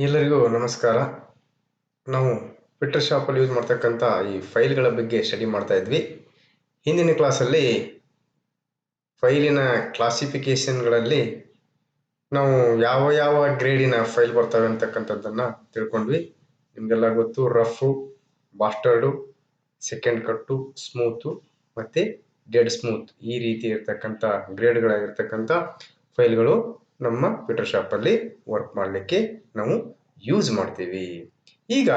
ಎಲ್ಲರಿಗೂ ನಮಸ್ಕಾರ. ನಾವು ಟ್ವಿಟರ್ ಶಾಪಲ್ಲಿ ಯೂಸ್ ಮಾಡ್ತಕ್ಕಂಥ ಈ ಫೈಲ್ಗಳ ಬಗ್ಗೆ ಸ್ಟಡಿ ಮಾಡ್ತಾ ಇದ್ವಿ. ಹಿಂದಿನ ಕ್ಲಾಸಲ್ಲಿ ಫೈಲಿನ ಕ್ಲಾಸಿಫಿಕೇಶನ್ಗಳಲ್ಲಿ ನಾವು ಯಾವ ಯಾವ ಗ್ರೇಡಿನ ಫೈಲ್ ಬರ್ತವೆ ಅಂತಕ್ಕಂಥದ್ದನ್ನು ತಿಳ್ಕೊಂಡ್ವಿ. ನಿಮಗೆಲ್ಲ ಗೊತ್ತು, ರಫು, ಬಾಸ್ಟರ್ಡು, ಸೆಕೆಂಡ್ ಕಟ್ಟು, ಸ್ಮೂತು ಮತ್ತು ಡೆಡ್ ಸ್ಮೂತ್, ಈ ರೀತಿ ಇರ್ತಕ್ಕಂಥ ಗ್ರೇಡ್ಗಳಾಗಿರ್ತಕ್ಕಂಥ ಫೈಲ್ಗಳು ನಮ್ಮ ಟ್ವಿಟರ್ ಶಾಪಲ್ಲಿ ವರ್ಕ್ ಮಾಡಲಿಕ್ಕೆ ನಾವು ಯೂಸ್ ಮಾಡ್ತೀವಿ. ಈಗ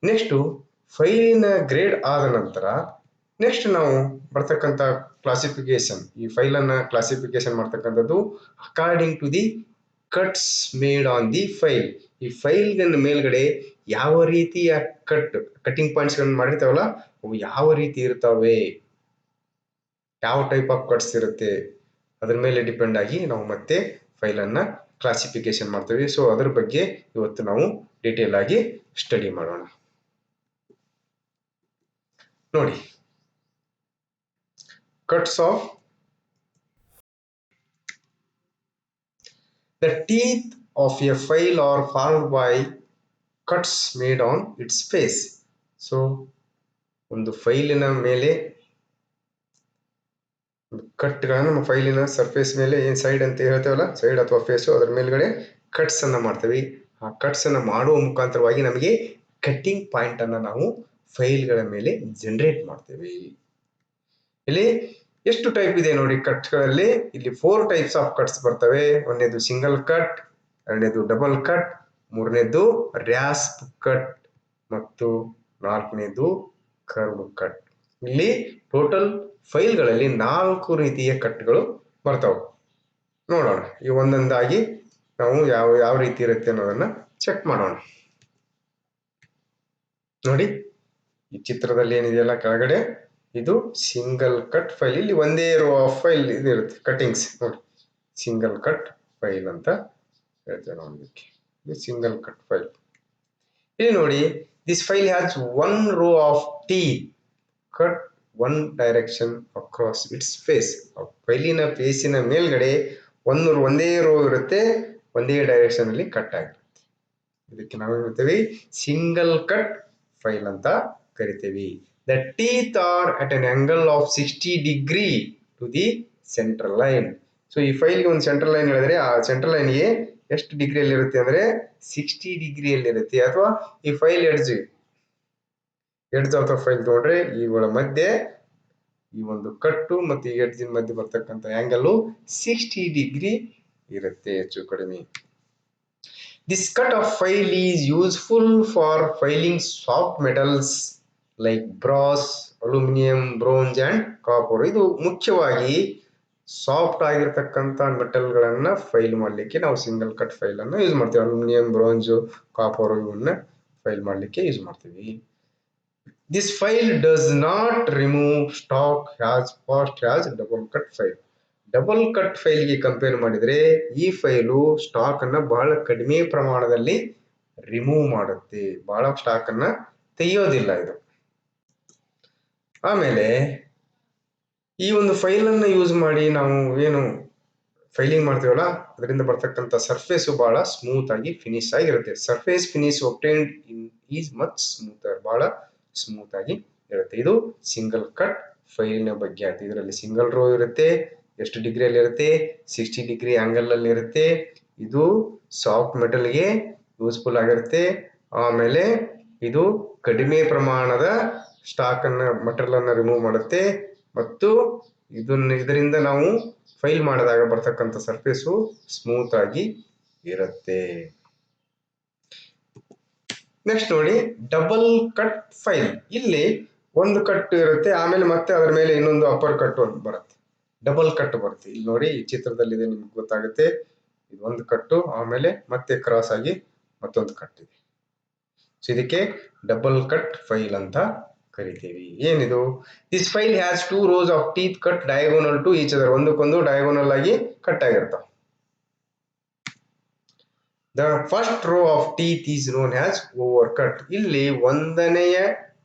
ನೆಕ್ಸ್ಟು ಫೈಲಿನ ಗ್ರೇಡ್ ಆದ ನಂತರ ನೆಕ್ಸ್ಟ್ ನಾವು ಬರ್ತಕ್ಕಂಥ ಕ್ಲಾಸಿಫಿಕೇಶನ್, ಈ ಫೈಲನ್ನು ಕ್ಲಾಸಿಫಿಕೇಶನ್ ಮಾಡ್ತಕ್ಕಂಥದ್ದು according to the cuts made on the file. ಈ ಫೈಲ್ಗಳ ಮೇಲ್ಗಡೆ ಯಾವ ರೀತಿಯ ಕಟಿಂಗ್ ಪಾಯಿಂಟ್ಸ್ಗಳನ್ನು ಮಾಡಿರ್ತಾವಲ್ಲ ಅವು ಯಾವ ರೀತಿ ಇರ್ತವೆ, ಯಾವ ಟೈಪ್ ಆಫ್ ಕಟ್ಸ್ ಇರುತ್ತೆ, ಅದ್ರ ಮೇಲೆ ಡಿಪೆಂಡ್ ಆಗಿ ನಾವು ಮತ್ತೆ ಫೈಲನ್ನು ಕ್ಲಾಸಿಫಿಕೇಶನ್ ಮಾಡ್ತೀವಿ. ಸೊ ಅದ್ರ ಬಗ್ಗೆ ಇವತ್ತು ನಾವು ಡೀಟೇಲ್ ಆಗಿ ಸ್ಟಡಿ ಮಾಡೋಣ. ನೋಡಿ, cuts of the teeth of a file are formed by cuts made on its face. So ಒಂದು ಫೈಲಿನ ಮೇಲೆ ಕಟ್ಗಳನ್ನು ನಮ್ಮ ಫೈಲಿನ ಸರ್ಫೇಸ್ ಮೇಲೆ ಏನು ಸೈಡ್ ಅಂತ ಹೇಳ್ತೇವಲ್ಲ, ಸೈಡ್ ಅಥವಾ ಫೇಸು, ಅದರ ಮೇಲ್ಗಡೆ ಕಟ್ಸ್ ಅನ್ನ ಮಾಡ್ತೀವಿ. ಆ ಕಟ್ಸ್ ಅನ್ನ ಮಾಡುವ ಮುಖಾಂತರವಾಗಿ ನಮಗೆ ಕಟ್ಟಿಂಗ್ ಪಾಯಿಂಟ್ ಅನ್ನ ನಾವು ಫೈಲ್ಗಳ ಮೇಲೆ ಜನರೇಟ್ ಮಾಡ್ತೇವೆ. ಇಲ್ಲಿ ಎಷ್ಟು ಟೈಪ್ ಇದೆ ನೋಡಿ ಕಟ್ಗಳಲ್ಲಿ. ಇಲ್ಲಿ 4 ಟೈಪ್ಸ್ ಆಫ್ ಕಟ್ಸ್ ಬರ್ತವೆ. ಒಂದನೇದು ಸಿಂಗಲ್ ಕಟ್, ಎರಡನೇದು ಡಬಲ್ ಕಟ್, ಮೂರನೇದು ರ್ಯಾಸ್ಪ್ ಕಟ್ ಮತ್ತು ನಾಲ್ಕನೇದು ಕರ್ವ್ ಕಟ್. ಇಲ್ಲಿ ಟೋಟಲ್ ಫೈಲ್ಗಳಲ್ಲಿ 4 ರೀತಿಯ ಕಟ್ಗಳು ಬರ್ತಾವೆ. ನೋಡೋಣ, ಈ ಒಂದೊಂದಾಗಿ ನಾವು ಯಾವ ರೀತಿ ಇರುತ್ತೆ ಅನ್ನೋದನ್ನ ಚೆಕ್ ಮಾಡೋಣ. ನೋಡಿ, ಈ ಚಿತ್ರದಲ್ಲಿ ಏನಿದೆಯಲ್ಲ ಕೆಳಗಡೆ, ಇದು ಸಿಂಗಲ್ ಕಟ್ ಫೈಲ್. ಇಲ್ಲಿ ಒಂದೇ ರೋ ಆಫ್ ಫೈಲ್ ಇದು ಇರುತ್ತೆ, ಕಟಿಂಗ್ಸ್. ನೋಡಿ, ಸಿಂಗಲ್ ಕಟ್ ಫೈಲ್ ಅಂತ ಹೇಳ್ತೇವೆ ನಾವು ಇದಕ್ಕೆ. ಇದು ಸಿಂಗಲ್ ಕಟ್ ಫೈಲ್. ಇಲ್ಲಿ ನೋಡಿ, this file has 1 row of teeth cut 1 direction across its face. ಫೈಲಿನ ಫೇಸಿನ ಮೇಲ್ಗಡೆ ಒಂದೇ ರೋ ಇರುತ್ತೆ, ಒಂದೇ ಡೈರೆಕ್ಷನ್ ಅಲ್ಲಿ ಕಟ್ ಆಗಿರುತ್ತೆ. ಇದಕ್ಕೆ ನಾವು ಹೇಳ್ತೇವೆ ಸಿಂಗಲ್ ಕಟ್ ಫೈಲ್ ಅಂತ ಕರಿತೇವೆ. The teeth are at an angle of 60 degree to the central line. So ಈ ಫೈಲ್ಗೆ ಒಂದು ಸೆಂಟ್ರಲ್ ಲೈನ್ ಹೇಳಿದ್ರೆ ಆ ಸೆಂಟ್ರಲ್ ಲೈನ್ಗೆ ಎಷ್ಟು ಡಿಗ್ರಿಯಲ್ಲಿ ಇರುತ್ತೆ ಅಂದ್ರೆ 60 ಡಿಗ್ರಿಯಲ್ಲಿ ಇರುತ್ತೆ. ಅಥವಾ ಈ file edge of the file ನೋಡ್ರೆ ಇವುಗಳ ಮಧ್ಯೆ ಈ ಒಂದು ಕಟ್ಟು ಮತ್ತು ಈ ಎಡ್ಜಿನ ಮಧ್ಯೆ ಬರ್ತಕ್ಕಂಥ ಆಂಗಲ್ 60 ಡಿಗ್ರಿ ಇರುತ್ತೆ, ಹೆಚ್ಚು ಕಡಿಮೆ. This cut of file is useful for filing soft metals like brass, aluminum, bronze and copper. ಇದು ಮುಖ್ಯವಾಗಿ ಸಾಫ್ಟ್ ಆಗಿರ್ತಕ್ಕಂಥ ಮೆಟಲ್ಗಳನ್ನ ಫೈಲ್ ಮಾಡಲಿಕ್ಕೆ ನಾವು ಸಿಂಗಲ್ ಕಟ್ ಫೈಲ್ ಅನ್ನು ಯೂಸ್ ಮಾಡ್ತೀವಿ. ಅಲ್ಯೂಮಿನಿಯಂ, ಬ್ರೋಂಜ್, ಕಾಪರ್ ಇವನ್ನ ಫೈಲ್ ಮಾಡಲಿಕ್ಕೆ ಯೂಸ್ ಮಾಡ್ತೀವಿ. This file does not remove stock as fast as double cut file. Double cut ಫೈಲ್ಗೆ ಕಂಪೇರ್ ಮಾಡಿದ್ರೆ ಈ ಫೈಲು ಸ್ಟಾಕ್ ಅನ್ನ ಬಹಳ ಕಡಿಮೆ ಪ್ರಮಾಣದಲ್ಲಿ ರಿಮೂವ್ ಮಾಡುತ್ತೆ, ಬಹಳ ಸ್ಟಾಕ್ ಅನ್ನ ತೆಗೆಯೋದಿಲ್ಲ ಇದು. ಆಮೇಲೆ ಈ ಒಂದು ಫೈಲ್ ಅನ್ನ ಯೂಸ್ ಮಾಡಿ ನಾವು ಏನು ಫೈಲಿಂಗ್ ಮಾಡ್ತೀವಲ್ಲ ಅದರಿಂದ ಬರ್ತಕ್ಕಂಥ ಸರ್ಫೇಸ್ ಬಹಳ ಸ್ಮೂತ್ ಆಗಿ ಫಿನಿಶ್ ಆಗಿರುತ್ತೆ. Surface finish obtained is much smoother, ಬಹಳ ಸ್ಮೂತ್ ಆಗಿ ಇರುತ್ತೆ. ಇದು ಸಿಂಗಲ್ ಕಟ್ ಫೈಲಿನ ಬಗ್ಗೆ ಆಯ್ತು. ಇದರಲ್ಲಿ ಸಿಂಗಲ್ ರೋ ಇರುತ್ತೆ, ಎಷ್ಟು ಡಿಗ್ರಿಯಲ್ಲಿ ಇರುತ್ತೆ, 60 ಡಿಗ್ರಿ ಆಂಗಲ್ ಅಲ್ಲಿ ಇರುತ್ತೆ. ಇದು ಸಾಫ್ಟ್ ಮೆಟಲ್ಗೆ ಯೂಸ್ಫುಲ್ ಆಗಿರುತ್ತೆ. ಆಮೇಲೆ ಇದು ಕಡಿಮೆ ಪ್ರಮಾಣದ ಸ್ಟಾಕ್ ಅನ್ನ ಮೆಟೀರಿಯಲ್ ಅನ್ನ ರಿಮೂವ್ ಮಾಡುತ್ತೆ ಮತ್ತು ಇದರಿಂದ ನಾವು ಫೈಲ್ ಮಾಡಿದಾಗ ಬರ್ತಕ್ಕಂಥ ಸರ್ಫೇಸು ಸ್ಮೂತ್ ಆಗಿ ಇರುತ್ತೆ. ನೆಕ್ಸ್ಟ್ ನೋಡಿ, ಡಬಲ್ ಕಟ್ ಫೈಲ್. ಇಲ್ಲಿ ಒಂದು ಕಟ್ ಇರುತ್ತೆ, ಆಮೇಲೆ ಮತ್ತೆ ಅದರ ಮೇಲೆ ಇನ್ನೊಂದು ಅಪ್ಪರ್ ಕಟ್ ಬರುತ್ತೆ, ಡಬಲ್ ಕಟ್ ಬರುತ್ತೆ. ಇಲ್ಲಿ ನೋಡಿ, ಈ ಚಿತ್ರದಲ್ಲಿದೆ, ನಿಮ್ಗೆ ಗೊತ್ತಾಗುತ್ತೆ. ಇದು ಒಂದು ಕಟ್ಟು, ಆಮೇಲೆ ಮತ್ತೆ ಕ್ರಾಸ್ ಆಗಿ ಮತ್ತೊಂದು ಕಟ್ ಇದೆ. ಸೊ ಇದಕ್ಕೆ ಡಬಲ್ ಕಟ್ ಫೈಲ್ ಅಂತ ಕರಿತೀವಿ. ಏನಿದು? This file has 2 rows of teeth cut diagonal to each other. ಒಂದಕ್ಕೊಂದು ಡಯಾಗೋನಲ್ ಆಗಿ ಕಟ್ ಆಗಿರ್ತಾವ. The first row of teeth is known as over cut. ಇಲ್ಲಿ ಒಂದನೆಯ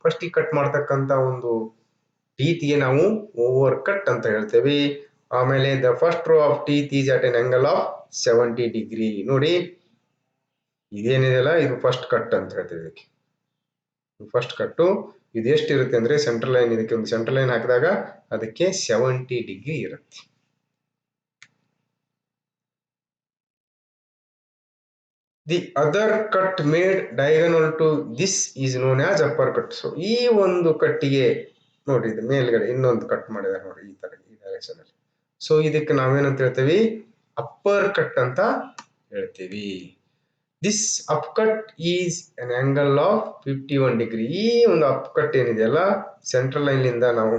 ಫಸ್ಟ್ ಕಟ್ ಮಾಡ್ತಕ್ಕಂಥ ಒಂದು ಟೀತ್ಗೆ ನಾವು ಓವರ್ ಕಟ್ ಅಂತ ಹೇಳ್ತೇವೆ. ಆಮೇಲೆ the first row of teeth is at N angle of 70 degree. ನೋಡಿ, ಇದೇನಿದೆಯಲ್ಲ ಇದು ಫಸ್ಟ್ ಕಟ್ ಅಂತ ಹೇಳ್ತೀವಿ ಇದಕ್ಕೆ. ಫಸ್ಟ್ ಕಟ್ಟು ಇದು ಎಷ್ಟಿರುತ್ತೆ ಅಂದ್ರೆ ಸೆಂಟ್ರಲ್ ಲೈನ್, ಇದಕ್ಕೆ ಒಂದು ಸೆಂಟ್ರಲ್ ಲೈನ್ ಹಾಕಿದಾಗ ಅದಕ್ಕೆ 70 ಡಿಗ್ರಿ ಇರುತ್ತೆ. The other cut made diagonal to this is known as upper cut. So ಈ ಒಂದು ಕಟ್ಟಿಗೆ ನೋಡಿ, ಇದು ಮೇಲ್ಗಡೆ ಇನ್ನೊಂದು ಕಟ್ ಮಾಡಿದ್ದಾರೆ ನೋಡಿ ಈ ತರ, ಈ ಡೈರೆಕ್ಷನ್ ಅಲ್ಲಿ. ಸೊ ಇದಕ್ಕೆ ನಾವೇನಂತ ಹೇಳ್ತೀವಿ, ಅಪ್ಪರ್ ಕಟ್ ಅಂತ ಹೇಳ್ತೀವಿ. This up cut is an angle of 51 degree. ಈ ಒಂದು ಅಪ್ ಕಟ್ ಏನಿದೆಯಲ್ಲ, ಸೆಂಟ್ರಲ್ ಲೈನ್ ಇಂದ ನಾವು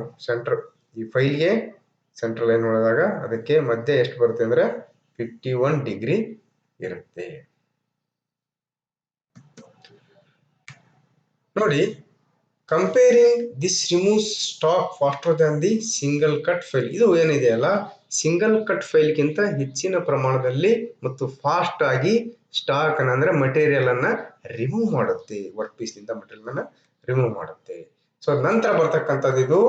ಈ ಫೈಲ್ಗೆ ಸೆಂಟ್ರಲ್ ಲೈನ್ ನೋಡಿದಾಗ ಅದಕ್ಕೆ ಮಧ್ಯೆ ಎಷ್ಟು ಬರುತ್ತೆ ಅಂದ್ರೆ 51 ಡಿಗ್ರಿ ಇರುತ್ತೆ. ನೋಡಿ, comparing this removes stock faster Dhan the single cut file. ಇದು ಏನಿದೆಯಲ್ಲ, ಸಿಂಗಲ್ ಕಟ್ ಫೈಲ್ಗಿಂತ ಹೆಚ್ಚಿನ ಪ್ರಮಾಣದಲ್ಲಿ ಮತ್ತು ಫಾಸ್ಟ್ ಆಗಿ ಸ್ಟಾಕ್ ಅಂದ್ರೆ ಮಟೀರಿಯಲ್ ಅನ್ನ ರಿಮೂವ್ ಮಾಡುತ್ತೆ. ವರ್ಕ್ ಪೀಸ್ ನಿಂದ ಮಟೀರಿಯಲ್ ಅನ್ನ ರಿಮೂವ್ ಮಾಡುತ್ತೆ. ಸೊ ನಂತರ ಬರ್ತಕ್ಕಂಥದ್ದು ಇದು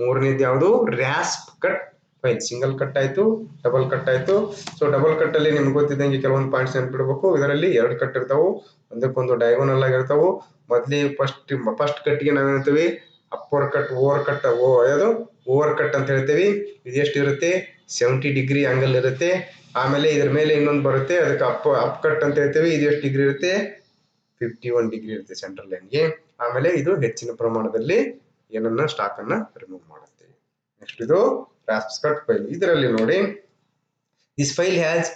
ಮೂರನೇದು ಯಾವುದು, ರ್ಯಾಸ್ಪ್ ಕಟ್ ಫೈಲ್. ಸಿಂಗಲ್ ಕಟ್ ಆಯ್ತು, ಡಬಲ್ ಕಟ್ ಆಯ್ತು. ಸೊ ಡಬಲ್ ಕಟ್ ಅಲ್ಲಿ ನಿಮ್ಗೆ ಗೊತ್ತಿದ್ದಂಗೆ ಕೆಲವೊಂದು ಪಾಯಿಂಟ್ಸ್ ನೆನ್ಪಿಡ್ಬೇಕು. ಇದರಲ್ಲಿ 2 ಕಟ್ ಇರ್ತಾವು, ಒಂದಕ್ಕೊಂದು ಡಯಾಗೋನಲ್ ಆಗಿರ್ತಾವು. ಮೊದ್ಲೇ ಫಸ್ಟ್ ಕಟ್ಗೆ ನಾವೇನ್ತೀವಿ, ಅಪ್ಪರ್ ಕಟ್, ಓವರ್ ಕಟ್, ಯಾವುದು ಓವರ್ ಕಟ್ ಅಂತ ಹೇಳ್ತೀವಿ. ಇದು ಎಷ್ಟು ಇರುತ್ತೆ, 70 ಡಿಗ್ರಿ ಆಂಗಲ್ ಇರುತ್ತೆ. ಆಮೇಲೆ ಇದ್ರ ಮೇಲೆ ಇನ್ನೊಂದು ಬರುತ್ತೆ, ಅದಕ್ಕೆ ಅಪ್ ಕಟ್ ಅಂತ ಹೇಳ್ತೀವಿ. ಇದು ಎಷ್ಟು ಡಿಗ್ರಿ ಇರುತ್ತೆ, 51 ಡಿಗ್ರಿ ಇರುತ್ತೆ ಸೆಂಟ್ರಲ್ ಲೈನ್ಗೆ. ಆಮೇಲೆ ಇದು ಹೆಚ್ಚಿನ ಪ್ರಮಾಣದಲ್ಲಿ ಏನನ್ನ ಸ್ಟಾಕ್ ಅನ್ನ ರಿಮೂವ್ ಮಾಡುತ್ತೆ. ನೆಕ್ಸ್ಟ್ ಇದು ರಾಸ್ಪ್ ಕಟ್ ಫೈಲ್. ಇದರಲ್ಲಿ ನೋಡಿ, this file has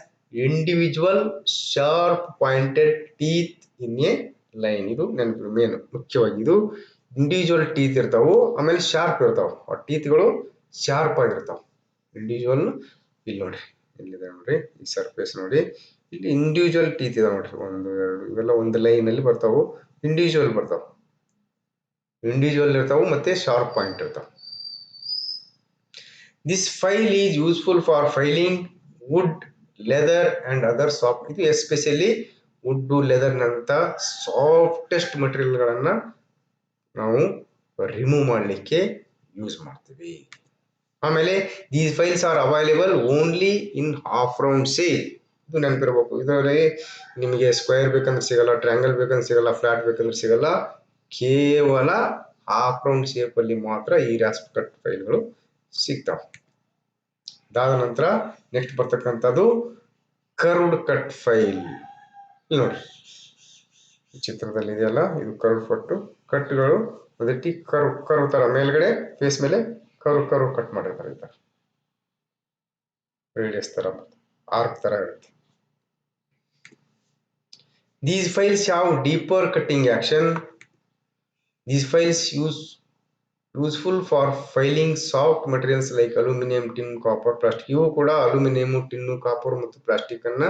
individual sharp pointed teeth in a line. ಇದು ನೆನಪು ಮೇನ್ ಮುಖ್ಯವಾಗಿ, ಇದು ಇಂಡಿವಿಜುವಲ್ ಟೀತ್ ಇರ್ತಾವು, ಆಮೇಲೆ ಶಾರ್ಪ್ ಇರ್ತಾವ. ಆ ಟೀತ್ಗಳು ಶಾರ್ಪ್ ಆಗಿರ್ತಾವ. ಇಂಡಿವಿಜುವಲ್ ಇಲ್ಲಿ ನೋಡಿ, ಇಲ್ಲಿದೆ ನೋಡ್ರಿ, ಈ ಸರ್ಫೇಸ್ ನೋಡಿ, ಇಲ್ಲಿ ಇಂಡಿವಿಜುವಲ್ ಟೀತ್ ಇದಾವೆ ನೋಡ್ರಿ, 1 2 ಇವೆಲ್ಲ ಒಂದು ಲೈನ್ ಅಲ್ಲಿ ಬರ್ತಾವು. ಇಂಡಿವಿಜುವಲ್ ಬರ್ತಾವ, ಇಂಡಿವಿಜುವಲ್ ಇರ್ತಾವು, ಮತ್ತೆ ಶಾರ್ಪ್ ಪಾಯಿಂಟ್ ಇರ್ತಾವ. This file is useful for filing wood, leather and other soft. ಇದು ಎಸ್ಪೆಷಲಿ ವುಡ್, ಲೆದರ್ ನಂತ ಸಾಫ್ಟೆಸ್ಟ್ ಮಟೀರಿಯಲ್ ಗಳನ್ನ ನಾವು ರಿಮೂವ್ ಮಾಡಲಿಕ್ಕೆ ಯೂಸ್ ಮಾಡ್ತೀವಿ. ಆಮೇಲೆ these files are available only in half round sale. ಇದು ನೆನಪಿರ್ಬೇಕು. ಇದರಲ್ಲಿ ನಿಮಗೆ ಸ್ಕ್ವೇರ್ ಬೇಕಂದ್ರೆ ಸಿಗಲ್ಲ, ಟ್ರ್ಯಾಂಗಲ್ ಬೇಕಂದ್ರೆ ಸಿಗಲ್ಲ, ಫ್ಲಾಟ್ ಬೇಕಂದ್ರೆ ಸಿಗಲ್ಲ. ಕೇವಲ ಹಾಫ್ ರೌಂಡ್ ಶೇಪ್ ಅಲ್ಲಿ ಮಾತ್ರ ಈ ರಾಸ್ಪ್ ಕಟ್ ಫೈಲ್ಗಳು ಸಿಗ್ತಾವೆ. ಅದಾದ ನಂತರ ನೆಕ್ಸ್ಟ್ ಬರ್ತಕ್ಕಂಥದ್ದು ಕರ್ವ್ಡ್ ಕಟ್ ಫೈಲ್. ನೋಡಿ ಚಿತ್ರದಲ್ಲಿ ಇದೆಯಲ್ಲ, ಇದು ಕರ್ವ್ ಕಟ್ಗಳು ಅದಕ್ಕೆ ಕರ್ವ್ ತರ ಮೇಲ್ಗಡೆ ಫೇಸ್ ಮೇಲೆ ಕರ್ವ್ ಕಟ್ ಮಾಡಿರ್ತಾರೆ. ಈ ತರ ರೇಡಿಯಸ್ ತರ, ಆರ್ಕ್ ತರ ಇರುತ್ತೆ. These files have deeper cutting action. These files useful for filing soft materials like aluminum, tin, copper, plastic. ಇವು ಕೂಡ ಅಲ್ಯೂಮಿನಿಯಂ, ಟಿನ್ನು, ಕಾಪರ್ ಮತ್ತು ಪ್ಲಾಸ್ಟಿಕ್ ಅನ್ನ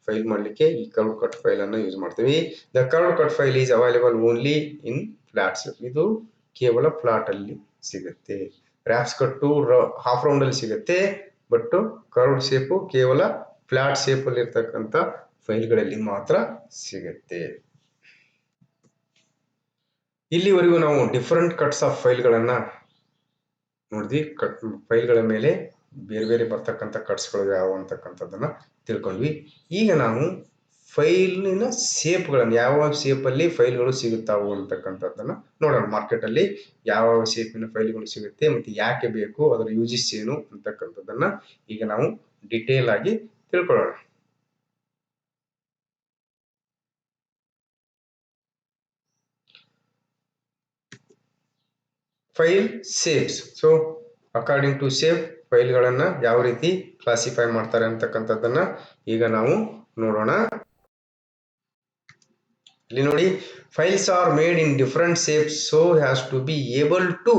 ಫೈಲ್ ಮಾಡಲಿಕ್ಕೆ ಈ ಕರ್ವ್ ಕಟ್ ಫೈಲ್ ಅನ್ನು ಯೂಸ್ ಮಾಡ್ತೀವಿ. The curve cut file is available only in flat shape. ಇದು ಕೇವಲ ಫ್ಲಾಟ್ ಅಲ್ಲಿ ಸಿಗುತ್ತೆ. ರ್ಯಾಪ್ಸ್ ಕಟ್ಟು ಹಾಫ್ ರೌಂಡ್ ಅಲ್ಲಿ ಸಿಗುತ್ತೆ, ಬಟ್ ಕರ್ವ್ಡ್ ಶೇಪ್ ಕೇವಲ ಫ್ಲಾಟ್ ಶೇಪ್ ಅಲ್ಲಿ ಇರ್ತಕ್ಕಂಥ ಫೈಲ್ಗಳಲ್ಲಿ ಮಾತ್ರ ಸಿಗುತ್ತೆ. ಇಲ್ಲಿವರೆಗೂ ನಾವು ಡಿಫರೆಂಟ್ ಕಟ್ಸ್ ಆಫ್ ಫೈಲ್ಗಳನ್ನ ನೋಡಿದ್ವಿ. ಫೈಲ್ಗಳ ಮೇಲೆ ಬೇರೆ ಬೇರೆ ಬರ್ತಕ್ಕಂಥ ಕಟ್ಸ್ಗಳು ಯಾವ ಅಂತಕ್ಕಂಥದ್ದನ್ನ ತಿಳ್ಕೊಂಡ್ವಿ. ಈಗ ನಾವು ಫೈಲಿನ ಶೇಪ್ಗಳನ್ನು, ಯಾವ ಶೇಪ್ ಅಲ್ಲಿ ಫೈಲ್ಗಳು ಸಿಗುತ್ತಾವು ಅಂತಕ್ಕಂಥದ್ದನ್ನ ನೋಡೋಣ. ಮಾರ್ಕೆಟ್ ಅಲ್ಲಿ ಯಾವ ಶೇಪಿನ ಫೈಲ್ಗಳು ಸಿಗುತ್ತೆ ಮತ್ತೆ ಯಾಕೆ ಬೇಕು, ಅದರ ಯೂಸಸ್ ಏನು ಅಂತಕ್ಕಂಥದ್ದನ್ನ ಈಗ ನಾವು ಡಿಟೇಲ್ ಆಗಿ ತಿಳ್ಕೊಳ್ಳೋಣ. File shapes. So according to shape ಫೈಲ್ಗಳನ್ನ ಯಾವ ರೀತಿ ಕ್ಲಾಸಿಫೈ ಮಾಡ್ತಾರೆ ಅಂತಕ್ಕಂಥದ್ದನ್ನ ಈಗ ನಾವು ನೋಡೋಣ. ಇಲ್ಲಿ ನೋಡಿ, files are made in different shapes so has to be able to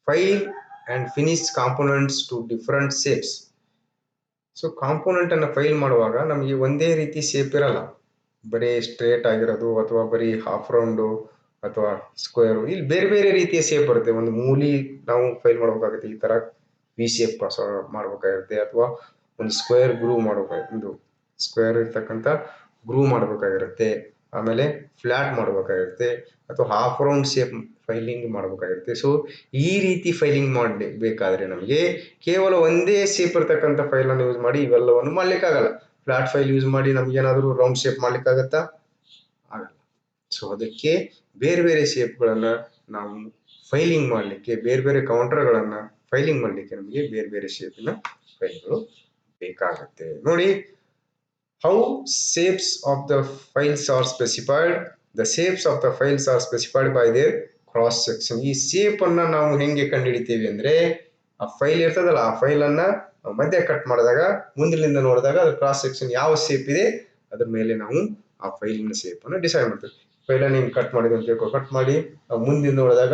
file and finish components to different shapes. So component ಅನ್ನ ಫೈಲ್ ಮಾಡುವಾಗ ನಮಗೆ ಒಂದೇ ರೀತಿ ಶೇಪ್ ಇರಲ್ಲ. ಬರೀ ಸ್ಟ್ರೇಟ್ ಆಗಿರೋದು ಅಥವಾ ಬರೀ ಹಾಫ್ ರೌಂಡು ಅಥವಾ ಸ್ಕ್ವೇರ್, ಇಲ್ಲಿ ಬೇರೆ ಬೇರೆ ರೀತಿಯ ಶೇಪ್ ಬರುತ್ತೆ. ಒಂದು ಮೂಲಿ ನಾವು ಫೈಲ್ ಮಾಡಬೇಕಾಗುತ್ತೆ, ಈ ತರ ವಿ ಶೇಪ್ ಮಾಡಬೇಕಾಗಿರುತ್ತೆ, ಅಥವಾ ಒಂದು ಸ್ಕ್ವೇರ್ ಗ್ರೂ ಮಾಡಬೇಕಾಗಿರುತ್ತೆ, ಒಂದು ಸ್ಕ್ವೇರ್ ಇರ್ತಕ್ಕಂಥ ಗ್ರೂ ಮಾಡಬೇಕಾಗಿರುತ್ತೆ, ಆಮೇಲೆ ಫ್ಲಾಟ್ ಮಾಡಬೇಕಾಗಿರುತ್ತೆ, ಅಥವಾ ಹಾಫ್ ರೌಂಡ್ ಶೇಪ್ ಫೈಲಿಂಗ್ ಮಾಡಬೇಕಾಗಿರುತ್ತೆ. ಸೊ ಈ ರೀತಿ ಫೈಲಿಂಗ್ ಮಾಡಬೇಕಾದ್ರೆ ನಮಗೆ ಕೇವಲ ಒಂದೇ ಶೇಪ್ ಇರ್ತಕ್ಕಂಥ ಫೈಲ್ ಅನ್ನು ಯೂಸ್ ಮಾಡಿ ಇವೆಲ್ಲವನ್ನು ಮಾಡ್ಲಿಕ್ಕಾಗಲ್ಲ. ಫ್ಲಾಟ್ ಫೈಲ್ ಯೂಸ್ ಮಾಡಿ ನಮ್ಗೇನಾದರೂ ರೌಂಡ್ ಶೇಪ್ ಮಾಡ್ಲಿಕ್ಕಾಗತ್ತಾ? ಆಗಲ್ಲ. ಸೊ ಅದಕ್ಕೆ ಬೇರೆ ಬೇರೆ ಶೇಪ್ಗಳನ್ನ ನಾವು ಫೈಲಿಂಗ್ ಮಾಡಲಿಕ್ಕೆ, ಬೇರೆ ಬೇರೆ ಕೌಂಟರ್ಗಳನ್ನ ಫೈಲಿಂಗ್ ಮಾಡಲಿಕ್ಕೆ ನಮಗೆ ಬೇರೆ ಬೇರೆ ಶೇಪಿನ ಫೈಲ್ಗಳು ಬೇಕಾಗುತ್ತೆ. ನೋಡಿ, how shapes of the files are specified. The shapes of the files are specified by their cross section. ಈ ಶೇಪ್ ಅನ್ನ ನಾವು ಹೆಂಗೆ ಕಂಡುಹಿಡಿತೀವಿ ಅಂದ್ರೆ, ಆ ಫೈಲ್ ಇರ್ತದಲ್ಲ, ಆ ಫೈಲ್ ಅನ್ನ ಮಧ್ಯ ಕಟ್ ಮಾಡಿದಾಗ, ಮುಂದಿನಿಂದ ನೋಡಿದಾಗ ಅದ್ರ ಕ್ರಾಸ್ ಸೆಕ್ಷನ್ ಯಾವ ಶೇಪ್ ಇದೆ ಅದ್ರ ಮೇಲೆ ನಾವು ಆ ಫೈಲಿನ ಶೇಪ್ ಅನ್ನು ಡಿಸೈಡ್ ಮಾಡ್ತೀವಿ. ಫೈಲ್ ಅನ್ನು ಹಿಂಗೆ ಕಟ್ ಮಾಡಿದ್ವಿ ಅಂತ ತಿಳ್ಕೊ, ಕಟ್ ಮಾಡಿ ಮುಂದಿನ ನೋಡಿದಾಗ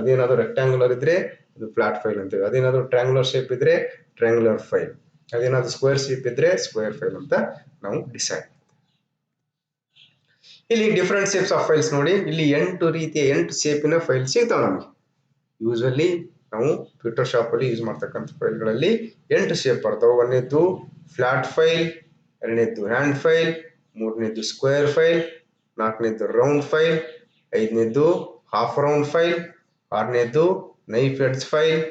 ಅದೇನಾದ್ರು ರೆಕ್ಟಾಂಗುಲರ್ ಇದ್ರೆ ಅದು ಫ್ಲಾಟ್ ಫೈಲ್ ಅಂತೀವಿ, ಅದೇನಾದ್ರು ಟ್ರ್ಯಾಂಗುಲರ್ ಶೇಪ್ ಇದ್ರೆ ಟ್ರ್ಯಾಂಗುಲರ್ ಫೈಲ್, ಅದೇನಾದ್ರು ಸ್ಕ್ವೇರ್ ಶೇಪ್ ಇದ್ರೆ ಸ್ಕ್ವೇರ್ ಫೈಲ್ ಅಂತ ನಾವು ಡಿಸೈಡ್. ಇಲ್ಲಿ ಡಿಫರೆಂಟ್ ಶೇಪ್ಸ್ ಆಫ್ ಫೈಲ್ಸ್ ನೋಡಿ, ಇಲ್ಲಿ 8 ರೀತಿಯ 8 ಶೇಪಿನ ಫೈಲ್ ಸಿಗ್ತಾವ ನಮಗೆ. ಯೂಶಲಿ ನಾವು ಫೋಟೋಶಾಪ್ ಅಲ್ಲಿ ಯೂಸ್ ಮಾಡ್ತಕ್ಕಂಥ ಫೈಲ್ಗಳಲ್ಲಿ 8 ಶೇಪ್ ಬರ್ತಾವೆ. ಒಂದನೇದ್ದು ಫ್ಲಾಟ್ ಫೈಲ್, ಎರಡನೇದ್ದು ಹ್ಯಾಂಡ್ ಫೈಲ್, ಮೂರನೇದ್ದು ಸ್ಕ್ವೇರ್ ಫೈಲ್, ನಾಲ್ಕನೇದ್ದು ರೌಂಡ್ ಫೈಲ್, ಐದನೇದ್ದು ಹಾಫ್ ರೌಂಡ್ ಫೈಲ್, ಆರನೇದ್ದು ನೈಫ್ ಎಡ್ಜ್ ಫೈಲ್,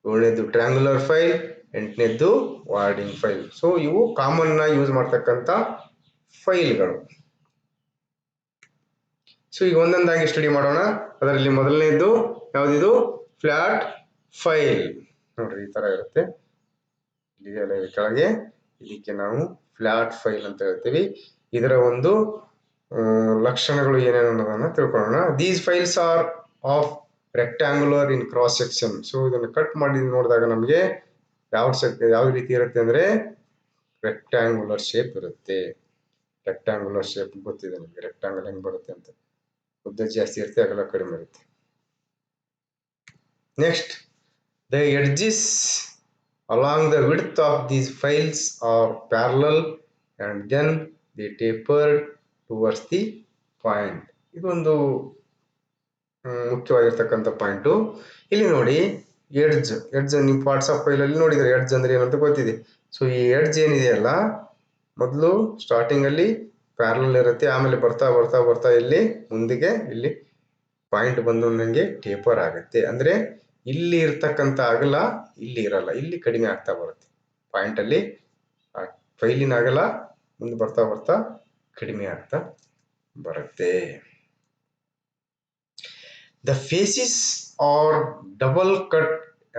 ಏಳನೇದ್ದು ಟ್ರ್ಯಾಂಗುಲರ್ ಫೈಲ್, ಎಂಟನೇದ್ದು ವಾರ್ಡಿಂಗ್ ಫೈಲ್. ಸೊ ಇವು ಕಾಮನ್ ಆಗಿ ಯೂಸ್ ಮಾಡ್ತಕ್ಕಂಥ ಫೈಲ್ಗಳು. ಸೊ ಈಗ ಒಂದೊಂದಾಗಿ ಸ್ಟಡಿ ಮಾಡೋಣ. ಅದರಲ್ಲಿ ಮೊದಲನೇದು ಯಾವ್ದಿದು? Flat file. ನೋಡ್ರಿ, ಈ ತರ ಇರುತ್ತೆ. ಇಲ್ಲಿ ಕೆಳಗೆ ಇದಕ್ಕೆ ನಾವು ಫ್ಲಾಟ್ ಫೈಲ್ ಅಂತ ಹೇಳ್ತೀವಿ. ಇದರ ಒಂದು ಲಕ್ಷಣಗಳು ಏನೇನು ಅನ್ನೋದನ್ನ ತಿಳ್ಕೊಳ್ಳೋಣ. These files are of rectangular in cross section. So ಇದನ್ನು ಕಟ್ ಮಾಡಿ ನೋಡಿದಾಗ ನಮಗೆ ಯಾವ ರೀತಿ ಇರುತ್ತೆ ಅಂದ್ರೆ ರೆಕ್ಟಾಂಗುಲರ್ ಶೇಪ್ ಇರುತ್ತೆ. ರೆಕ್ಟಾಂಗುಲರ್ ಶೇಪ್ ಗೊತ್ತಿದೆ ನಿಮಗೆ, ರೆಕ್ಟಾಂಗಲ್ ಹೆಂಗ್ ಬರುತ್ತೆ ಅಂತ. ಉದ್ದ ಜಾಸ್ತಿ ಇರುತ್ತೆ, ಅಗಲ ಕಡಿಮೆ ಇರುತ್ತೆ. Next, the edges along the width of these files are parallel and then they tapered towards the point. ಇದೊಂದು ಮುಖ್ಯವಾಗಿರ್ತಕ್ಕಂಥ ಪಾಯಿಂಟು. ಇಲ್ಲಿ ನೋಡಿ, ಎಡ್ಜ್ ನೀವು ವಾಟ್ಸ್ಆಪ್ ಫೈಲ್ ಅಲ್ಲಿ ನೋಡಿದ್ರೆ ಎಡ್ಜ್ ಅಂದ್ರೆ ಏನಂತ ಗೊತ್ತಿದೆ. ಸೊ ಈ ಎಡ್ಜ್ ಏನಿದೆಯಲ್ಲ, ಮೊದಲು ಸ್ಟಾರ್ಟಿಂಗ್ ಅಲ್ಲಿ ಪ್ಯಾರಲಲ್ ಇರುತ್ತೆ, ಆಮೇಲೆ ಬರ್ತಾ ಬರ್ತಾ ಬರ್ತಾ ಇಲ್ಲಿ ಮುಂದಿಗೆ ಇಲ್ಲಿ ಪಾಯಿಂಟ್ ಬಂದು ನನಗೆ ಟೇಪರ್ ಆಗುತ್ತೆ. ಅಂದ್ರೆ ಇಲ್ಲಿ ಇರ್ತಕ್ಕಂಥ ಅಗಲ ಇಲ್ಲಿ ಇರಲ್ಲ, ಇಲ್ಲಿ ಕಡಿಮೆ ಆಗ್ತಾ ಬರುತ್ತೆ. ಪಾಯಿಂಟ್ ಅಲ್ಲಿ ಫೈಲಿನ ಅಗಲ ಮುಂದೆ ಬರ್ತಾ ಬರ್ತಾ ಕಡಿಮೆ ಆಗ್ತಾ ಬರುತ್ತೆ. The faces are double cut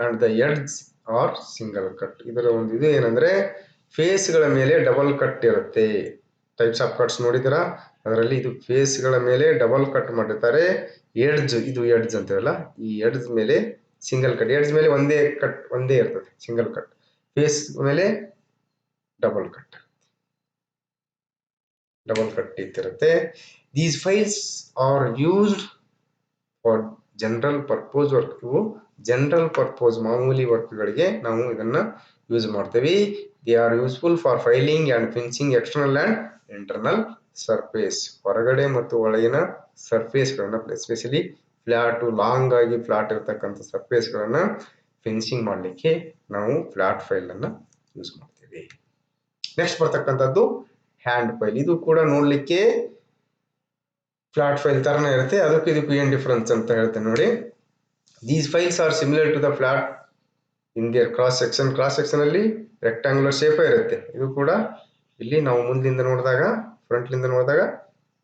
and the edges are single cut. ಇದರ ಒಂದು ಇದು ಏನಂದ್ರೆ, ಫೇಸ್ಗಳ ಮೇಲೆ ಡಬಲ್ ಕಟ್ ಇರುತ್ತೆ. ಟೈಪ್ಸ್ ಆಫ್ ಕಟ್ಸ್ ನೋಡಿದಿರಾ, ಅದರಲ್ಲಿ ಇದು ಫೇಸ್ಗಳ ಮೇಲೆ ಡಬಲ್ ಕಟ್ ಮಾಡಿರ್ತಾರೆ. ಎಡ್ಜ್, ಇದು ಎಡ್ಜ್ ಅಂತೀವಲ್ಲ, ಈ ಎಡ್ಜ್ ಮೇಲೆ ಸಿಂಗಲ್ ಕಟ್. ಎಡ್ಜ್ ಮೇಲೆ ಒಂದೇ ಕಟ್, ಒಂದೇ ಇರ್ತದೆ, ಸಿಂಗಲ್ ಕಟ್. ಫೇಸ್ ಮೇಲೆ ಡಬಲ್ ಕಟ್, ಡಬಲ್ ಕಟ್ ಇರುತ್ತೆ. These files are used for general purpose work. ಇವು ಜನರಲ್ ಪರ್ಪೋಸ್ ಮಾಮೂಲಿ ವರ್ಕ್ಗಳಿಗೆ ನಾವು ಇದನ್ನ ಯೂಸ್ ಮಾಡ್ತೀವಿ. They are useful for filing and finishing external and internal surface. ಹೊರಗಡೆ ಮತ್ತು ಒಳಗಿನ ಸರ್ಫೇಸ್ಗಳನ್ನ, ಎಸ್ಪೆಷಲಿ ಫ್ಲಾಟ್, ಲಾಂಗ್ ಆಗಿ ಫ್ಲಾಟ್ ಇರತಕ್ಕಂಥ ಸರ್ಫೇಸ್ಗಳನ್ನ ಫಿನಿಶಿಂಗ್ ಮಾಡಲಿಕ್ಕೆ ನಾವು ಫ್ಲಾಟ್ ಫೈಲ್ ಅನ್ನ ಯೂಸ್ ಮಾಡ್ತೀವಿ. ನೆಕ್ಸ್ಟ್ ಬರ್ತಕ್ಕಂಥದ್ದು ಹ್ಯಾಂಡ್ ಫೈಲ್. ಇದು ಕೂಡ ನೋಡ್ಲಿಕ್ಕೆ ಫ್ಲಾಟ್ ಫೈಲ್ ತರನೇ ಇರುತ್ತೆ. ಅದಕ್ಕೂ ಇದಕ್ಕೂ ಏನ್ ಡಿಫ್ರೆನ್ಸ್ ಅಂತ ಹೇಳ್ತೇನೆ ನೋಡಿ. These files are similar to the flat in their cross section. Cross section ಅಲ್ಲಿ ರೆಕ್ಟಾಂಗುಲರ್ ಶೇಪ್ ಇರುತ್ತೆ. ಇದು ಕೂಡ ಇಲ್ಲಿ ನಾವು ಮುಂದಿಂದ ನೋಡಿದಾಗ, ಫ್ರಂಟ್ ಲಿಂದ ನೋಡಿದಾಗ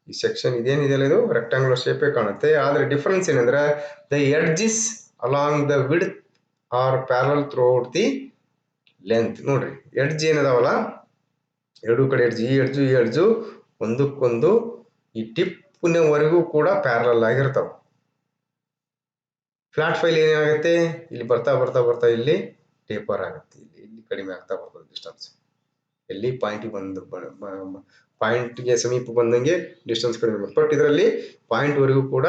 ಈ ಸೆಕ್ಷನ್ ಇದೇನಿದೆಯಲ್ಲ, ಇದು ರೆಕ್ಟಾಂಗುಲರ್ ಶೇಪೇ ಕಾಣುತ್ತೆ. ಆದ್ರೆ ಡಿಫರೆನ್ಸ್ ಏನಂದ್ರೆ, the edges along the width R parallel throughout the length. ನೋಡ್ರಿ, ಎಡ್ಜ್ ಏನದಾವಲ್ಲ, ಎರಡು ಕಡೆ ಎಡ್ಜ್, ಈ ಎಡ್ಜು ಒಂದಕ್ಕೊಂದು ಈ ಟಿಪ್ನವರೆಗೂ ಕೂಡ ಪ್ಯಾರಲಲ್ ಆಗಿರ್ತಾವ. ಫ್ಲಾಟ್ ಫೈಲ್ ಏನಾಗುತ್ತೆ, ಇಲ್ಲಿ ಬರ್ತಾ ಬರ್ತಾ ಬರ್ತಾ ಇಲ್ಲಿ ಟೇಪರ್ ಆಗುತ್ತೆ, ಇಲ್ಲಿ ಕಡಿಮೆ ಆಗ್ತಾ ಬರ್ತದೆ ಡಿಸ್ಟೆನ್ಸ್. ಇಲ್ಲಿ ಪಾಯಿಂಟ್ಗೆ ಸಮೀಪ ಬಂದಂಗೆ ಡಿಸ್ಟೆನ್ಸ್ ಕಡಿಮೆ ಬರುತ್ತೆ. ಬಟ್ ಇದರಲ್ಲಿ ಪಾಯಿಂಟ್ ವರೆಗೂ ಕೂಡ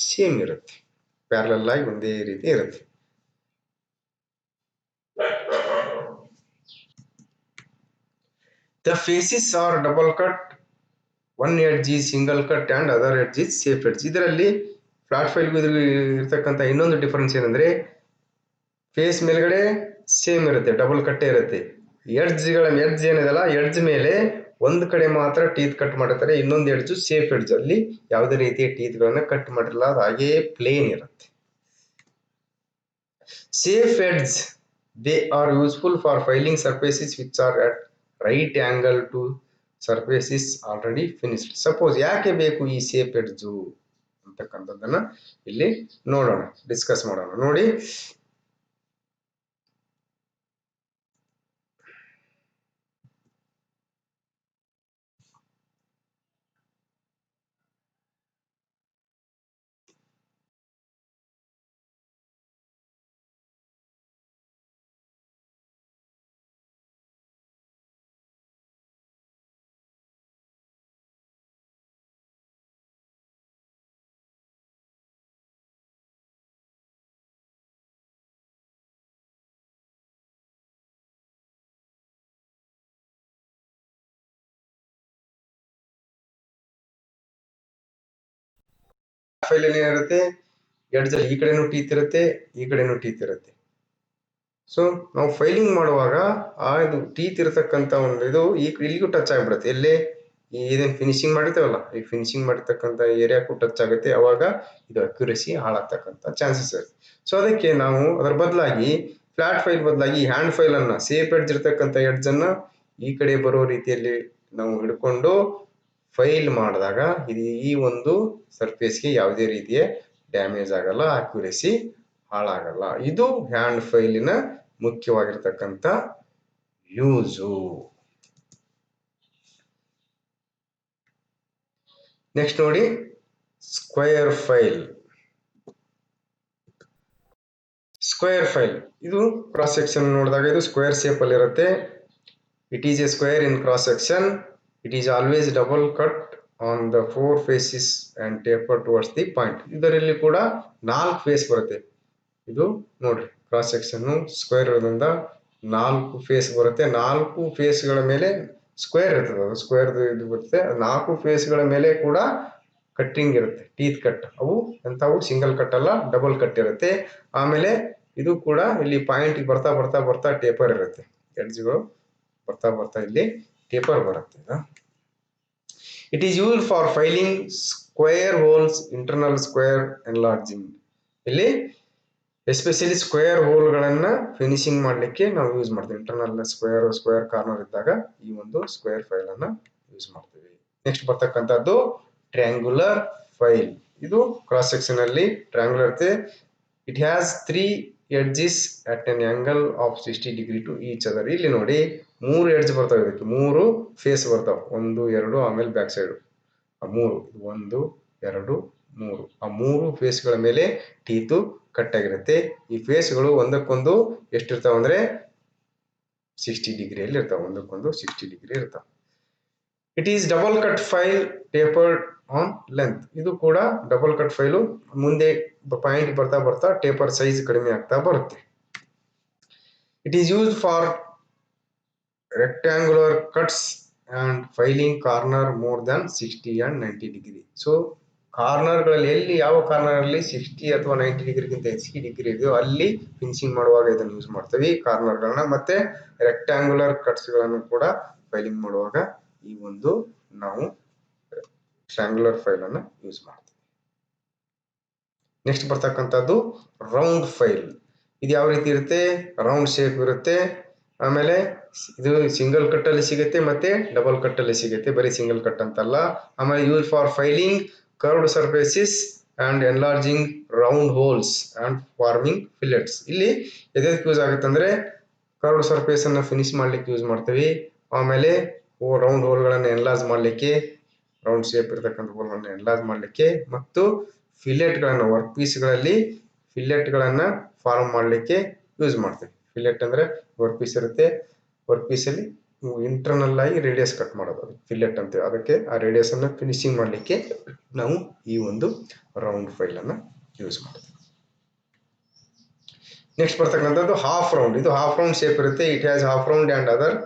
ಸೇಮ್ ಇರುತ್ತೆ, ಪ್ಯಾರಲಲ್ ಆಗಿ ಒಂದೇ ರೀತಿ ಇರುತ್ತೆ. The faces are double cut, one edge is single cut and other edge is safe edge. ಇದರಲ್ಲಿ ಫ್ಲಾಟ್ ಫೈಲ್ ಇರ್ತಕ್ಕಂಥ ಇನ್ನೊಂದು ಡಿಫರೆನ್ಸ್ ಏನಂದ್ರೆ, ಫೇಸ್ ಮೇಲ್ಗಡೆ ಸೇಮ್ ಇರುತ್ತೆ, ಡಬಲ್ ಕಟ್ಟೆ ಇರುತ್ತೆ. ಎಡ್ಜ್ ಏನಿದೆಲ್ಲ, ಎಡ್ಜ್ ಮೇಲೆ ಒಂದು ಕಡೆ ಮಾತ್ರ ಟೀತ್ ಕಟ್ ಮಾಡಿರ್ತಾರೆ, ಇನ್ನೊಂದು ಎಡ್ಜ್ ಸೇಫ್ ಎಡ್ಜ್, ಅಲ್ಲಿ ಯಾವುದೇ ರೀತಿಯ ಟೀತ್ ಗಳನ್ನ ಕಟ್ ಮಾಡಿರಲ್ಲ, ಅದು ಹಾಗೆಯೇ ಪ್ಲೇನ್ ಇರುತ್ತೆ. Safe edge, they are useful for filing surfaces which are at right angle to surface is already finished. Suppose ಯಾಕೆ ಬೇಕು ಈ ಸೇಪ್ ಎಡ್ಜು ಅಂತಕ್ಕಂಥದ್ದನ್ನ ಇಲ್ಲಿ ನೋಡೋಣ, ಡಿಸ್ಕಸ್ ಮಾಡೋಣ. ನೋಡಿ, ಫೈಲ್ ಏನಿರುತ್ತೆ, ಎಡ್ಜಲ್ಲಿ ಈ ಕಡೆನೂ ಟೀತ್ ಇರುತ್ತೆ, ಈ ಕಡೆನೂ ಟೀತ್ ಇರುತ್ತೆ. ಸೊ ನಾವು ಫೈಲಿಂಗ್ ಮಾಡುವಾಗ ಆ ಇದು ಟೀತ್ ಇರತಕ್ಕಂಥ ಒಂದು ಇದು ಇಲ್ಲಿಗೂ ಟಚ್ ಆಗಿಬಿಡುತ್ತೆ. ಎಲ್ಲೇ ಇದೇನು ಫಿನಿಶಿಂಗ್ ಮಾಡಿರ್ತೇವಲ್ಲ, ಈ ಫಿನಿಶಿಂಗ್ ಮಾಡಿರ್ತಕ್ಕಂಥ ಏರಿಯಾಕ್ಕೂ ಟಚ್ ಆಗುತ್ತೆ. ಅವಾಗ ಇದು ಅಕ್ಯುರಸಿ ಹಾಳಾಗ್ತಕ್ಕಂಥ ಚಾನ್ಸಸ್ ಇರುತ್ತೆ. ಸೊ ಅದಕ್ಕೆ ನಾವು ಅದರ ಬದಲಾಗಿ ಫ್ಲಾಟ್ ಫೈಲ್ ಬದಲಾಗಿ ಹ್ಯಾಂಡ್ ಫೈಲ್ ಅನ್ನ, ಸೇಪ್ ಎಡ್ಜ್ ಇರ್ತಕ್ಕಂಥ ಎಡ್ಜ್ ಅನ್ನ ಈ ಕಡೆ ಬರೋ ರೀತಿಯಲ್ಲಿ ನಾವು ಹಿಡ್ಕೊಂಡು ಫೈಲ್ ಮಾಡಿದಾಗ ಈ ಒಂದು ಸರ್ಫೇಸ್ಗೆ ಯಾವುದೇ ರೀತಿಯ ಡ್ಯಾಮೇಜ್ ಆಗಲ್ಲ, ಅಕ್ಯುರಸಿ ಹಾಳಾಗಲ್ಲ. ಇದು ಹ್ಯಾಂಡ್ ಫೈಲಿನ ಮುಖ್ಯವಾಗಿರ್ತಕ್ಕಂಥ ಯೂಸು. ನೆಕ್ಸ್ಟ್ ನೋಡಿ, ಸ್ಕ್ವೇರ್ ಫೈಲ್. ಸ್ಕ್ವೇರ್ ಫೈಲ್ ಇದು ಕ್ರಾಸ್ ಸೆಕ್ಷನ್ ನೋಡಿದಾಗ ಇದು ಸ್ಕ್ವೇರ್ ಶೇಪ್ ಅಲ್ಲಿ ಇರುತ್ತೆ. It is A square in cross section. It is always double cut on the 4 faces and taper towards the point. ಇದರಲ್ಲಿ ಕೂಡ 4 face ಬರುತ್ತೆ. ಇದು ನೋಡ್ರಿ, ಕ್ರಾಸ್ ಸೆಕ್ಷನ್ ಸ್ಕ್ವೇರ್ ಇರೋದ್ರಿಂದ 4 ಫೇಸ್ ಬರುತ್ತೆ. 4 ಫೇಸ್ಗಳ ಮೇಲೆ ಸ್ಕ್ವೇರ್ ಇರ್ತದೆ, ಅದು ಸ್ಕ್ವೇರ್ ಇದು ಬರುತ್ತೆ. 4 ಫೇಸ್ಗಳ ಮೇಲೆ ಕೂಡ ಕಟ್ಟಿಂಗ್ ಇರುತ್ತೆ, ಟೀತ್ ಕಟ್. ಅವು ಎಂಥವು ಸಿಂಗಲ್ ಕಟ್ ಅಲ್ಲ, ಡಬಲ್ ಕಟ್ ಇರುತ್ತೆ. ಆಮೇಲೆ ಇದು ಕೂಡ ಇಲ್ಲಿ ಪಾಯಿಂಟ್ ಬರ್ತಾ ಬರ್ತಾ ಬರ್ತಾ ಟೇಪರ್ ಇರುತ್ತೆ, ಎಡ್ಜ್ಗಳು ಬರ್ತಾ ಬರ್ತಾ ಇಲ್ಲಿ ಟೇಪರ್ ಬರುತ್ತೆ. It is used for filing square holes, internal square enlarging. ಇಲ್ಲಿ ಎಸ್ಪೆಷಲಿ ಸ್ಕ್ವೇರ್ ಹೋಲ್ಗಳನ್ನ ಫಿನಿಶಿಂಗ್ ಮಾಡಲಿಕ್ಕೆ ನಾವು ಯೂಸ್ ಮಾಡ್ತೀವಿ. ಇಂಟರ್ನಲ್ ಸ್ಕ್ವೇರ್ ಕಾರ್ನರ್ ಇದ್ದಾಗ ಈ ಒಂದು ಸ್ಕ್ವೇರ್ ಫೈಲ್ ಅನ್ನ ಯೂಸ್ ಮಾಡ್ತೀವಿ. ನೆಕ್ಸ್ಟ್ ಬರ್ತಕ್ಕಂಥದ್ದು ಟ್ರ್ಯಾಂಗ್ಯುಲರ್ ಫೈಲ್. ಇದು ಕ್ರಾಸ್ ಸೆಕ್ಷನ್ ಅಲ್ಲಿ ಟ್ರ್ಯಾಂಗ್ಯುಲರ್ ಇರುತ್ತೆ. It has 3 edges at an angle of 60 degree to each other. ಇಲ್ಲಿ ನೋಡಿ, 3 ಎಡ್ಜ್ ಬರ್ತಾವೆ, ಇದಕ್ಕೆ 3 ಫೇಸ್ ಬರ್ತಾವೆ, 1 2 ಆಮೇಲೆ ಬ್ಯಾಕ್ ಸೈಡ್ 3, 1 2 3. ಆ 3 ಫೇಸ್ಗಳ ಮೇಲೆ ಟೀತು ಕಟ್ ಆಗಿರುತ್ತೆ. ಈ ಫೇಸ್ಗಳು ಒಂದಕ್ಕೊಂದು ಎಷ್ಟಿರ್ತಾವ ಅಂದ್ರೆ 60 ಡಿಗ್ರಿಯಲ್ಲಿ ಇರ್ತಾವೆ, ಒಂದಕ್ಕೊಂದು 60 ಡಿಗ್ರಿ ಇರ್ತಾವೆ. It is double cut file tapered on length. ಇದು ಕೂಡ ಡಬಲ್ ಕಟ್ ಫೈಲು, ಮುಂದೆ ಪಾಯಿಂಟ್ ಬರ್ತಾ ಬರ್ತಾ ಟೇಪರ್ ಸೈಜ್ ಕಡಿಮೆ ಆಗ್ತಾ ಬರುತ್ತೆ. It is used for rectangular cuts and filing corner more than 60 and 90 degree. So ಕಾರ್ನರ್ಗಳಲ್ಲಿ ಎಲ್ಲಿ ಯಾವ ಕಾರ್ನರ್ ಅಲ್ಲಿ 60 ಅಥವಾ 90 ಡಿಗ್ರಿಗಿಂತ ಹೆಚ್ಚಿಗೆ ಡಿಗ್ರಿ ಇದೆಯೋ ಅಲ್ಲಿ ಫಿನಿಶಿಂಗ್ ಮಾಡುವಾಗ ಇದನ್ನು ಯೂಸ್ ಮಾಡ್ತೀವಿ, ಕಾರ್ನರ್ಗಳನ್ನ. ಮತ್ತೆ ರೆಕ್ಟ್ಯಾಂಗುಲರ್ ಕಟ್ಸ್ಗಳನ್ನು ಕೂಡ ಫೈಲಿಂಗ್ ಮಾಡುವಾಗ ಈ ಒಂದು ನಾವು ಟ್ರ್ಯಾಂಗ್ಯುಲರ್ ಫೈಲ್ ಅನ್ನ ಯೂಸ್ ಮಾಡ್ತೀವಿ. ನೆಕ್ಸ್ಟ್ ಬರ್ತಕ್ಕಂಥದ್ದು ರೌಂಡ್ ಫೈಲ್. ಇದು ಯಾವ ರೀತಿ ಇರುತ್ತೆ, ರೌಂಡ್ ಶೇಪ್ ಇರುತ್ತೆ. ಆಮೇಲೆ ಇದು ಸಿಂಗಲ್ ಕಟ್ ಅಲ್ಲಿ ಸಿಗುತ್ತೆ, ಮತ್ತೆ ಡಬಲ್ ಕಟ್ ಅಲ್ಲಿ ಸಿಗುತ್ತೆ, ಬರೀ ಸಿಂಗಲ್ ಕಟ್ ಅಂತಲ್ಲ. ಆಮೇಲೆ use for filing curved surfaces and enlarging round holes and forming fillets. ಇಲ್ಲಿ ಎದಕ್ಕೆ ಯೂಸ್ ಆಗುತ್ತೆ ಅಂದ್ರೆ ಕರ್ವ್ಡ್ ಸರ್ಫೇಸ್ ಅನ್ನ ಫಿನಿಶ್ ಮಾಡ್ಲಿಕ್ಕೆ ಯೂಸ್ ಮಾಡ್ತೀವಿ. ಆಮೇಲೆ ರೌಂಡ್ ಹೋಲ್ಗಳನ್ನು ಎನ್ಲಾರ್ಜ್ ಮಾಡಲಿಕ್ಕೆ, ರೌಂಡ್ ಶೇಪ್ ಇರತಕ್ಕಂಥ ಹೋಲ್ಗಳನ್ನು ಎನ್ಲಾರ್ಜ್ ಮಾಡಲಿಕ್ಕೆ, ಮತ್ತು ಫಿಲೆಟ್ಗಳನ್ನು ವರ್ಕ್ ಪೀಸ್ಗಳಲ್ಲಿ ಫಿಲೆಟ್ಗಳನ್ನು ಫಾರ್ಮ್ ಮಾಡಲಿಕ್ಕೆ ಯೂಸ್ ಮಾಡ್ತೀವಿ. ಫಿಲೆಟ್ ಅಂದ್ರೆ ವರ್ಕ್ ಪೀಸ್ ಇರುತ್ತೆ, ವರ್ಕ್ ಪೀಸಲ್ಲಿ ಇಂಟರ್ನಲ್ ಆಗಿ ರೇಡಿಯಸ್ ಕಟ್ ಮಾಡೋದು, ಅದು ಫಿಲೆಟ್ ಅಂತೀವಿ. ಅದಕ್ಕೆ ಆ ರೇಡಿಯಸ್ ಅನ್ನ ಫಿನಿಶಿಂಗ್ ಮಾಡಲಿಕ್ಕೆ ನಾವು ಈ ಒಂದು ರೌಂಡ್ ಫೈಲ್ ಅನ್ನ ಯೂಸ್ ಮಾಡ್ತೀವಿ. ನೆಕ್ಸ್ಟ್ ಬರ್ತಕ್ಕಂಥದ್ದು ಹಾಫ್ ರೌಂಡ್. ಇದು ಹಾಫ್ ರೌಂಡ್ ಶೇಪ್ ಇರುತ್ತೆ. It has half round and other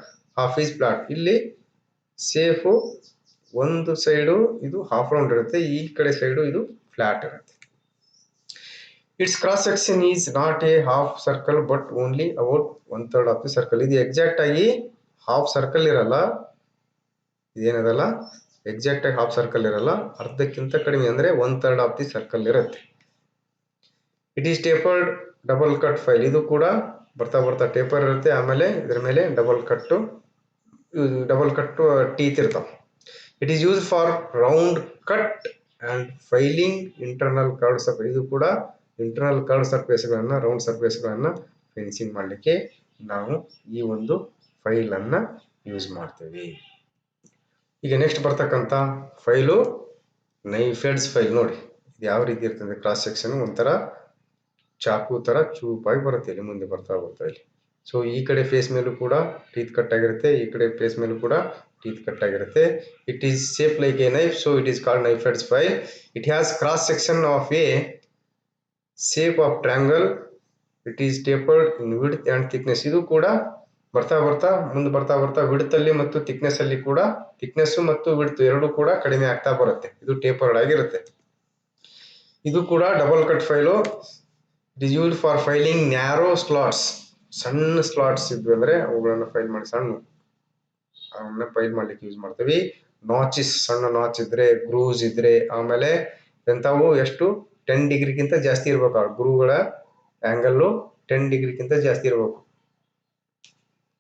half is flat. ಇಲ್ಲಿ ಶೇಪು ಒಂದು ಸೈಡು ಇದು ಹಾಫ್ ರೌಂಡ್ ಇರುತ್ತೆ, ಈ ಕಡೆ ಸೈಡು ಇದು ಫ್ಲಾಟ್ ಇರುತ್ತೆ. It's cross section is not A half circle but only about 1/3 of the circle. ಇದು ಎಕ್ಸಾಕ್ಟ್ ಆಗಿ ಹಾಫ್ ಸರ್ಕಲ್ ಇರಲ್ಲ, ಇದೇನದಲ್ಲ ಎಕ್ಸಾಕ್ಟ್ ಆಗಿ ಹಾಫ್ ಸರ್ಕಲ್ ಇರಲ್ಲ, ಅರ್ಧಕ್ಕಿಂತ ಕಡಿಮೆ ಅಂದ್ರೆ 1/3 ಆಫ್ ದಿ ಸರ್ಕಲ್ ಇರುತ್ತೆ. It is tapered double cut file. ಇದು ಕೂಡ ಬರ್ತಾ ಬರ್ತಾ ಟೇಪರ್ ಇರುತ್ತೆ, ಆಮೇಲೆ ಇದರ ಮೇಲೆ ಡಬಲ್ ಕಟ್ಟು ಡಬಲ್ ಕಟ್ ಟೀತ್ ಇರ್ತಾವ. It is use for round cut and filing internal curved surface. ಇದು ಕೂಡ ಇಂಟರ್ನಲ್ ಕರ್ಡ್ ಸರ್ಫೇಸ್ಗಳನ್ನ ರೌಂಡ್ ಸರ್ಫೇಸ್ಗಳನ್ನ ಫಿನಿಶಿಂಗ್ ಮಾಡಲಿಕ್ಕೆ ನಾವು ಈ ಒಂದು ಫೈಲ್ ಅನ್ನ ಯೂಸ್ ಮಾಡ್ತೇವೆ. ಈಗ ನೆಕ್ಸ್ಟ್ ಬರ್ತಕ್ಕಂಥ ಫೈಲು ನೈಫ್ ಎಡ್ಜ್ ಫೈಲ್. ನೋಡಿ ಇದು ಯಾವ ರೀತಿ ಇರ್ತದೆ, ಕ್ರಾಸ್ ಸೆಕ್ಷನ್ ಒಂಥರ ಚಾಕು ತರ ಚೂಪಾಗಿ ಬರುತ್ತೆ, ಇಲ್ಲಿ ಮುಂದೆ ಬರ್ತಾ ಇಲ್ಲಿ. ಸೊ ಈ ಕಡೆ ಫೇಸ್ ಮೇಲೂ ಕೂಡ ಟೀತ್ ಕಟ್ ಆಗಿರುತ್ತೆ, ಈ ಕಡೆ ಫೇಸ್ ಮೇಲೂ ಕೂಡ ಟೀತ್ ಕಟ್ ಆಗಿರುತ್ತೆ. It is shape like A knife, so it is called knife edge file. It has cross section of A shape of triangle. It is tapered in width and thickness. ಇದು ಕೂಡ ಮುಂದೆ ಬರ್ತಾ width ಅಲ್ಲಿ ಮತ್ತು thickness ಅಲ್ಲಿ ಕೂಡ, thickness ಮತ್ತು width ಎರಡು ಕೂಡ ಕಡಿಮೆ ಆಗ್ತಾ ಬರುತ್ತೆ. ಇದು ಟೇಪರ್ಡ್ ಆಗಿರುತ್ತೆ. ಇದು ಕೂಡ double cut file. It is used for filing narrow slots. ಸಣ್ಣ ಸ್ಲಾಟ್ಸ್ ಇದ್ವಿ ಅಂದ್ರೆ ಅವುಗಳನ್ನ ಫೈಲ್ ಮಾಡಿ, ಅವನ್ನ ಫೈಲ್ ಮಾಡ್ಲಿಕ್ಕೆ ಯೂಸ್ ಮಾಡ್ತೀವಿ. ನಾಚಸ್, ಸಣ್ಣ ನಾಚ್ ಇದ್ರೆ, ಗ್ರೂವ್ಸ್ ಇದ್ರೆ, ಆಮೇಲೆ ಎಂತಾವು ಎಷ್ಟು 10 ಡಿಗ್ರಿಗಿಂತ ಜಾಸ್ತಿ ಇರ್ಬೇಕು. ಆ ಗ್ರೂವ್ಗಳ ಆಂಗಲ್ 10 ಡಿಗ್ರಿಗಿಂತ ಜಾಸ್ತಿ ಇರಬೇಕು.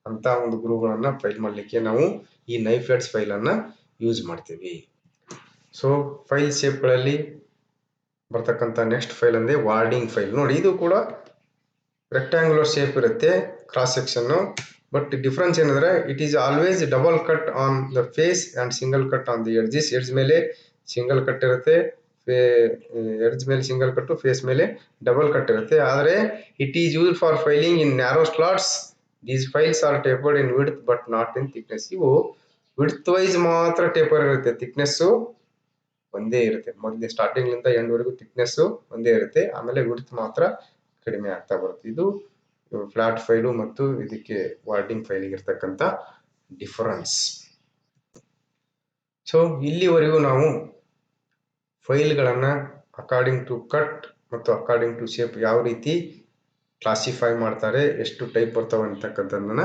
ಅಂತ ಒಂದು ಗ್ರೂವ್ಗಳನ್ನ ಫೈಲ್ ಮಾಡ್ಲಿಕ್ಕೆ ನಾವು ಈ ನೈಫ್ ಎಡ್ಜ್ ಫೈಲ್ ಅನ್ನ ಯೂಸ್ ಮಾಡ್ತೀವಿ. ಸೊ ಫೈಲ್ ಶೇಪ್ಗಳಲ್ಲಿ ಬರ್ತಕ್ಕಂಥ ನೆಕ್ಸ್ಟ್ ಫೈಲ್ ಅಂದ್ರೆ ವಾರ್ಡಿಂಗ್ ಫೈಲ್. ನೋಡಿ ಇದು ಕೂಡ ರೆಕ್ಟಾಂಗುಲರ್ ಶೇಪ್ ಇರುತ್ತೆ, ಕ್ರಾಸ್ ಸೆಕ್ಷನ್. ಬಟ್ ಡಿಫ್ರೆನ್ಸ್ ಏನಂದ್ರೆ it is always double cut on the face and single cut on the edges. Edge ಮೇಲೆ ಸಿಂಗಲ್ ಕಟ್ ಇರುತ್ತೆ, ಎಡ್ಜ್ ಮೇಲೆ ಸಿಂಗಲ್ ಕಟ್, ಫೇಸ್ ಮೇಲೆ ಡಬಲ್ ಕಟ್ ಇರುತ್ತೆ. ಆದರೆ it is used for filing in narrow slots. These files R tapered in width but not in thickness. ಇವು width wise ಮಾತ್ರ taper ಇರುತ್ತೆ, thickness ಒಂದೇ ಇರುತ್ತೆ. ಮೊದಲೇ ಸ್ಟಾರ್ಟಿಂಗ್ ಲಿಂದ ಎಂಡ್ ವರೆಗೂ ಥಿಕ್ನೆಸ್ ಒಂದೇ ಇರುತ್ತೆ, ಆಮೇಲೆ ವಿಡ್ತ್ ಮಾತ್ರ ಕಡಿಮೆ ಆಗ್ತಾ ಬರುತ್ತೆ. ಇದು ಫ್ಲಾಟ್ ಫೈಲು ಮತ್ತು ಇದಕ್ಕೆ ವಾರ್ಡಿಂಗ್ ಫೈಲಿಗೆ ಇರ್ತಕ್ಕಂಥ ಡಿಫರೆನ್ಸ್. ಸೊ ಇಲ್ಲಿವರೆಗೂ ನಾವು ಫೈಲ್ಗಳನ್ನ ಅಕಾರ್ಡಿಂಗ್ ಟು ಕಟ್ ಮತ್ತು ಅಕಾರ್ಡಿಂಗ್ ಟು ಶೇಪ್ ಯಾವ ರೀತಿ ಕ್ಲಾಸಿಫೈ ಮಾಡ್ತಾರೆ, ಎಷ್ಟು ಟೈಪ್ ಬರ್ತಾವೆ ಅಂತಕ್ಕಂಥದ್ದನ್ನ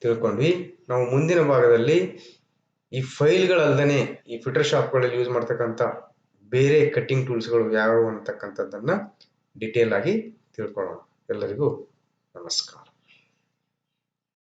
ತಿಳ್ಕೊಂಡ್ವಿ. ನಾವು ಮುಂದಿನ ಭಾಗದಲ್ಲಿ ಈ ಫೈಲ್ಗಳಲ್ಲದೆ ಈ ಫಿಟರ್ಶಾಪ್ಗಳಲ್ಲಿ ಯೂಸ್ ಮಾಡ್ತಕ್ಕಂಥ ಬೇರೆ ಕಟ್ಟಿಂಗ್ ಟೂಲ್ಸ್ಗಳು ಯಾವ್ಯಾವು ಅಂತಕ್ಕಂಥದ್ದನ್ನ ಡಿಟೇಲ್ ಆಗಿ ತಿಳ್ಕೊಳ್ಳೋಣ. ಎಲ್ಲರಿಗೂ ನಮಸ್ಕಾರ.